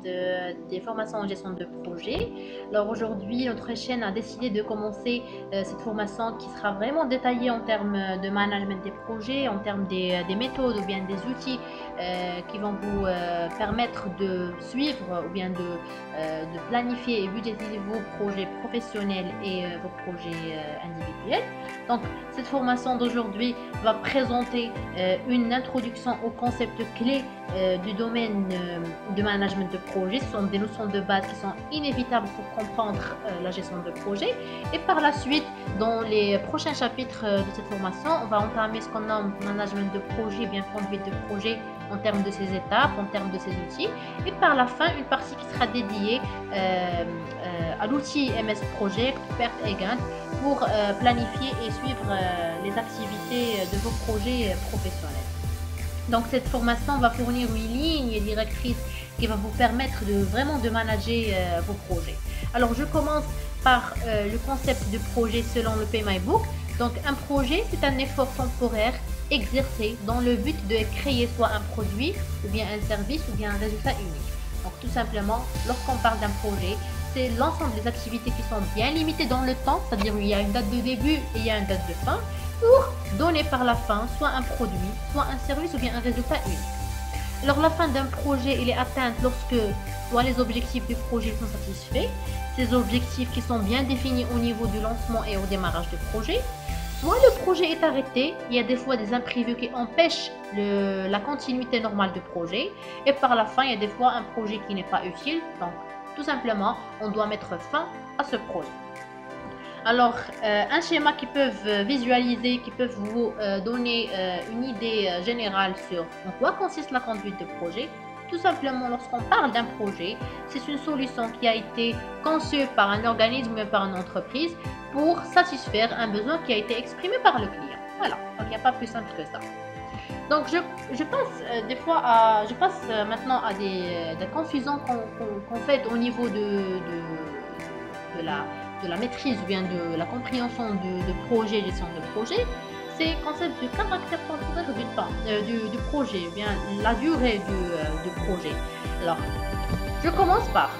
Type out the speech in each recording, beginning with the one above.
des formations en gestion de projet. Alors aujourd'hui, notre chaîne a décidé de commencer cette formation qui sera vraiment détaillée en termes de management des projets, en termes des méthodes ou bien des outils qui vont vous permettre de suivre ou bien de planifier et budgétiser vos projets professionnels et vos projets individuels. Donc cette formation d'aujourd'hui va présenter une introduction aux concepts clés du domaine de management de projet. Ce sont des notions de base qui sont inévitables pour comprendre la gestion de projet. Et par la suite, dans les prochains chapitres de cette formation, on va entamer ce qu'on nomme management de projet, bien conduite de projet en termes de ses étapes, en termes de ses outils. Et par la fin, une partie qui sera dédiée à l'outil MS Project, Perte et Gain, pour planifier et suivre les activités de vos projets professionnels. Donc cette formation va fournir une ligne directrice qui va vous permettre de vraiment de manager vos projets. Alors je commence par le concept de projet selon le PMI-Book. Donc un projet, c'est un effort temporaire exercé dans le but de créer soit un produit ou bien un service ou bien un résultat unique. Donc tout simplement, lorsqu'on parle d'un projet, c'est l'ensemble des activités qui sont bien limitées dans le temps, c'est-à-dire il y a une date de début et il y a une date de fin, pour donner par la fin soit un produit, soit un service ou bien un résultat unique. Alors la fin d'un projet, il est atteinte lorsque soit les objectifs du projet sont satisfaits, ces objectifs qui sont bien définis au niveau du lancement et au démarrage du projet, soit le projet est arrêté, il y a des fois des imprévus qui empêchent la continuité normale du projet, et par la fin, il y a des fois un projet qui n'est pas utile, donc tout simplement, on doit mettre fin à ce projet. Alors, un schéma qui peuvent visualiser, qui peuvent vous donner une idée générale sur en quoi consiste la conduite de projet. Tout simplement, lorsqu'on parle d'un projet, c'est une solution qui a été conçue par un organisme ou par une entreprise pour satisfaire un besoin qui a été exprimé par le client. Voilà, donc il n'y a pas plus simple que ça. Donc je passe des fois je passe maintenant à des confusions qu'on fait au niveau de la maîtrise ou bien de la compréhension de projet, gestion de projet. C'est le concept du caractère temporaire du temps, du projet, ou bien la durée du projet. Alors, je commence par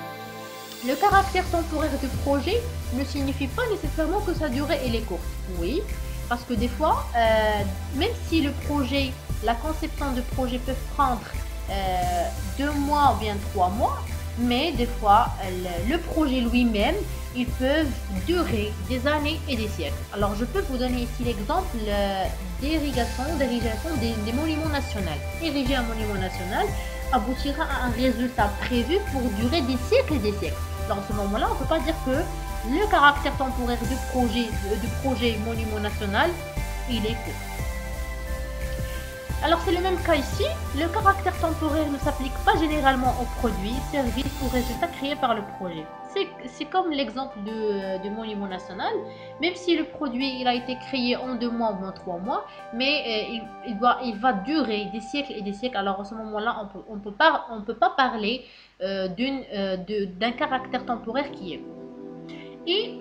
le caractère temporaire du projet ne signifie pas nécessairement que sa durée elle est courte. Oui, parce que des fois, même si le projet, la conception de projet peut prendre 2 mois ou bien 3 mois, mais des fois, le projet lui-même, ils peuvent durer des années et des siècles. Alors, je peux vous donner ici l'exemple d'érigation des monuments nationaux. Ériger un monument national aboutira à un résultat prévu pour durer des siècles et des siècles. Dans ce moment-là, on ne peut pas dire que le caractère temporaire du projet monument national, il est court. Alors c'est le même cas ici, le caractère temporaire ne s'applique pas généralement aux produits, services ou résultats créés par le projet. C'est comme l'exemple du monument national, même si le produit il a été créé en 2 mois ou en 3 mois, mais il va durer des siècles et des siècles. Alors à ce moment-là, on peut pas parler d'un caractère temporaire qui est court. Et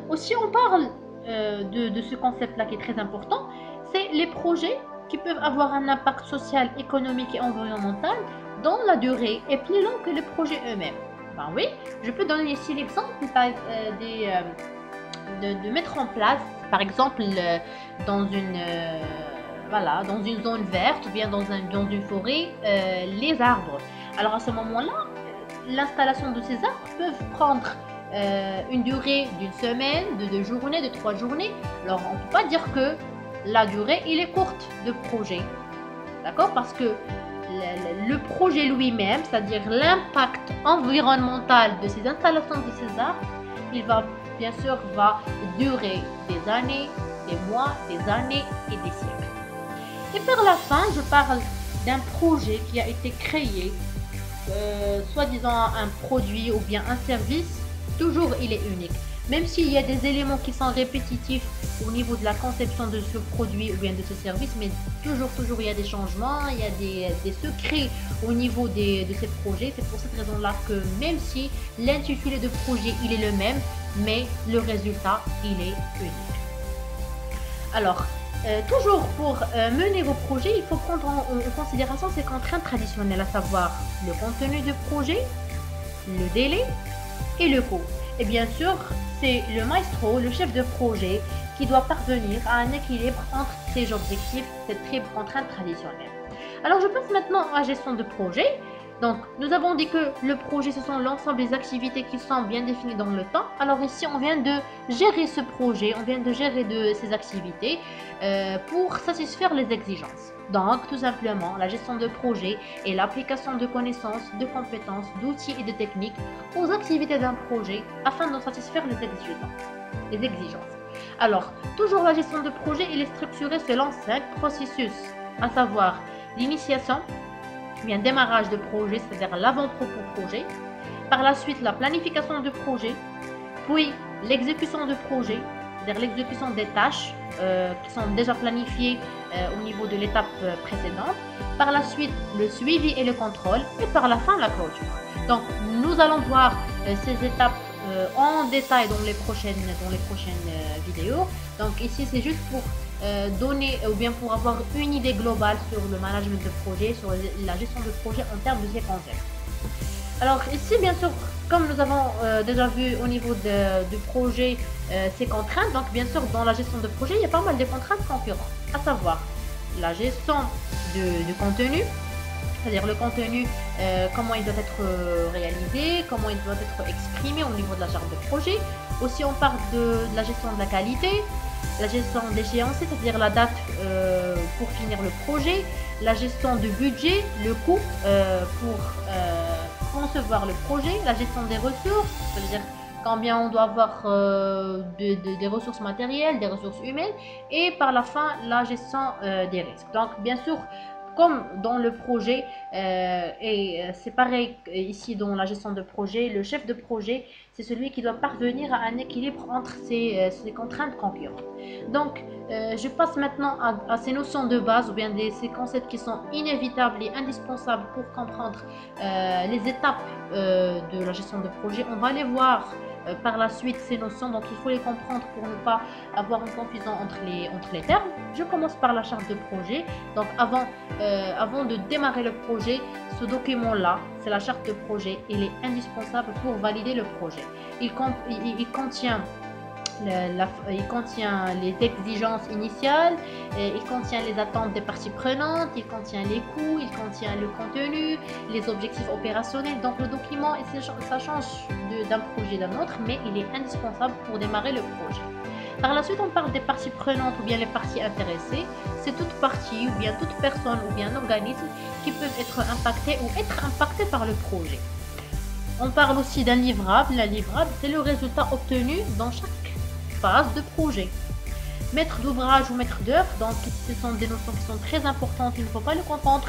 aussi on parle de ce concept-là qui est très important, c'est les projets qui peuvent avoir un impact social, économique et environnemental dans la durée et plus long que les projets eux-mêmes. Ben oui, je peux donner ici l'exemple de mettre en place, par exemple, dans une zone verte ou bien dans une forêt, les arbres. Alors à ce moment-là, l'installation de ces arbres peuvent prendre une durée d'une semaine, de 2 journées, de 3 journées. Alors on ne peut pas dire que la durée il est courte de projet, d'accord, parce que le projet lui-même, c'est-à-dire l'impact environnemental de ces installations de ces arbres, il va bien sûr durer des années, des mois, des années et des siècles. Et par la fin, je parle d'un projet qui a été créé, soi-disant un produit ou bien un service, toujours il est unique. Même s'il y a des éléments qui sont répétitifs au niveau de la conception de ce produit ou bien de ce service, mais toujours il y a des changements, il y a des secrets au niveau de ces projets. C'est pour cette raison-là que même si l'intitulé de projet il est le même, mais le résultat il est unique. Alors, Toujours pour mener vos projets, il faut prendre en considération ces contraintes traditionnelles, à savoir le contenu du projet, le délai et le coût. Et bien sûr, c'est le maestro, le chef de projet, qui doit parvenir à un équilibre entre ces objectifs, ces triples contraintes traditionnelles. Alors, je passe maintenant à la gestion de projet. Donc, nous avons dit que le projet, ce sont l'ensemble des activités qui sont bien définies dans le temps. Alors ici, on vient de gérer ce projet, on vient de gérer ces activités pour satisfaire les exigences. Donc, tout simplement, la gestion de projet est l'application de connaissances, de compétences, d'outils et de techniques aux activités d'un projet afin de satisfaire les exigences. Alors, toujours la gestion de projet, elle est structurée selon 5 processus, à savoir l'initiation, bien démarrage de projet, c'est-à-dire l'avant-propos projet. Par la suite, la planification de projet, puis l'exécution de projet, c'est-à-dire l'exécution des tâches qui sont déjà planifiées au niveau de l'étape précédente. Par la suite, le suivi et le contrôle, et par la fin, la clôture. Donc, nous allons voir ces étapes en détail dans les prochaines vidéos. Donc ici, c'est juste pour donner ou bien pour avoir une idée globale sur le management de projet, sur la gestion de projet en termes de ces concepts. Alors ici, bien sûr, comme nous avons déjà vu au niveau du projet ces contraintes, donc bien sûr dans la gestion de projet, il y a pas mal de contraintes concurrentes, à savoir la gestion du contenu, c'est-à-dire le contenu, comment il doit être réalisé, comment il doit être exprimé au niveau de la charte de projet. Aussi, on parle de la gestion de la qualité, la gestion d'échéance, c'est-à-dire la date pour finir le projet, la gestion du budget, le coût pour concevoir le projet, la gestion des ressources, c'est-à-dire combien on doit avoir des ressources matérielles, des ressources humaines, et par la fin, la gestion des risques. Donc, bien sûr, comme dans le projet, et c'est pareil ici dans la gestion de projet, le chef de projet, c'est celui qui doit parvenir à un équilibre entre ces contraintes concurrentes. Donc, je passe maintenant à ces notions de base, ou bien ces concepts qui sont inévitables et indispensables pour comprendre les étapes de la gestion de projet. On va les voir par la suite ces notions, donc il faut les comprendre pour ne pas avoir une confusion entre les termes. Je commence par la charte de projet. Donc avant de démarrer le projet, ce document là, c'est la charte de projet, il est indispensable pour valider le projet. Il contient les exigences initiales, il contient les attentes des parties prenantes, il contient les coûts, il contient le contenu, les objectifs opérationnels. Donc le document, ça change d'un projet d'un autre, mais il est indispensable pour démarrer le projet. Par la suite, on parle des parties prenantes ou bien les parties intéressées. C'est toute partie ou bien toute personne ou bien un organisme qui peuvent être impactés ou être impactés par le projet. On parle aussi d'un livrable. Un livrable, c'est le résultat obtenu dans chaque phase de projet. Maître d'ouvrage ou maître d'œuvre, donc ce sont des notions qui sont très importantes, il ne faut pas le confondre.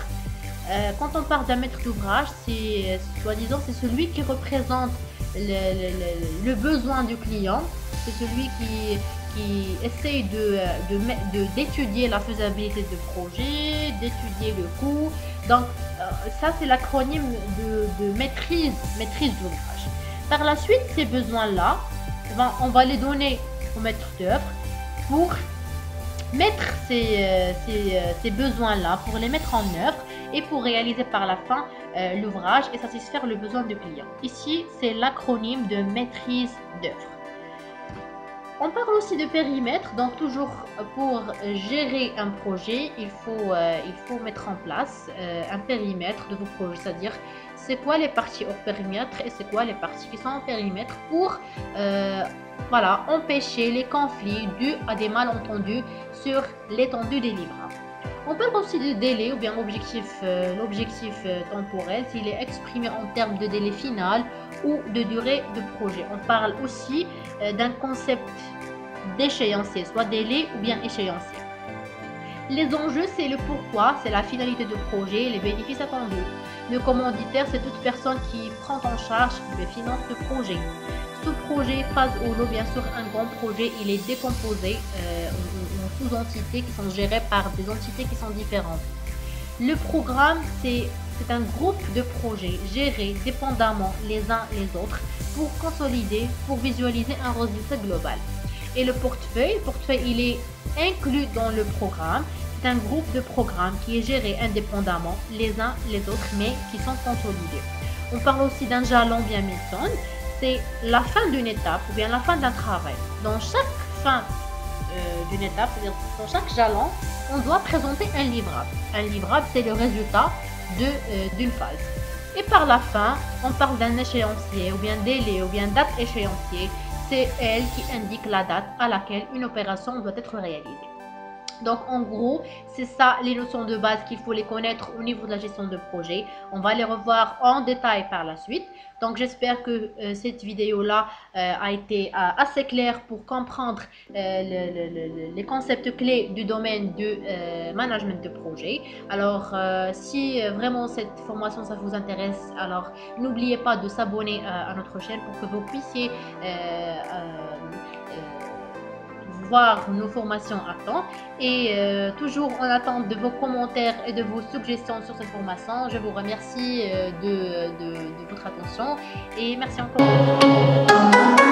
Quand on parle d'un maître d'ouvrage, c'est soi-disant c'est celui qui représente le besoin du client, c'est celui qui essaye d'étudier la faisabilité du projet, d'étudier le coût. Donc ça c'est l'acronyme de maîtrise d'ouvrage. Par la suite, ces besoins-là, on va les donner au maître d'œuvre pour mettre ces besoins-là, pour les mettre en œuvre et pour réaliser par la fin l'ouvrage et satisfaire le besoin du client. Ici, c'est l'acronyme de maîtrise d'œuvre. On parle aussi de périmètre, donc toujours pour gérer un projet, il faut mettre en place un périmètre de vos projets, c'est-à-dire c'est quoi les parties hors périmètre et c'est quoi les parties qui sont en périmètre pour empêcher les conflits dus à des malentendus sur l'étendue des livrables. On parle aussi de délai ou bien l'objectif temporel, s'il est exprimé en termes de délai final ou de durée de projet. On parle aussi d'un concept d'échéancier, soit délai ou bien échéancier. Les enjeux, c'est le pourquoi, c'est la finalité du projet, les bénéfices attendus. Le commanditaire, c'est toute personne qui prend en charge le finance du projet. Sous-projet, phase ou non, bien sûr, un grand projet, il est décomposé en sous-entités qui sont gérées par des entités qui sont différentes. Le programme, c'est un groupe de projets gérés dépendamment les uns les autres pour consolider, pour visualiser un résultat global. et le portefeuille. Le portefeuille, il est inclus dans le programme. C'est un groupe de programmes qui est géré indépendamment les uns les autres, mais qui sont consolidés. On parle aussi d'un jalon bien milestone. C'est la fin d'une étape ou bien la fin d'un travail. Dans chaque fin d'une étape, c'est-à-dire dans chaque jalon, on doit présenter un livrable. Un livrable, c'est le résultat d'une phase. Et par la fin, on parle d'un échéancier ou bien délai ou bien date échéancier. C'est elle qui indique la date à laquelle une opération doit être réalisée. Donc en gros, c'est ça les notions de base qu'il faut les connaître au niveau de la gestion de projet. On va les revoir en détail par la suite. Donc j'espère que cette vidéo-là a été assez claire pour comprendre les concepts clés du domaine de management de projet. Alors si vraiment cette formation ça vous intéresse, alors n'oubliez pas de s'abonner à notre chaîne pour que vous puissiez voir nos formations à temps et toujours en attente de vos commentaires et de vos suggestions sur cette formation. Je vous remercie de votre attention et merci encore.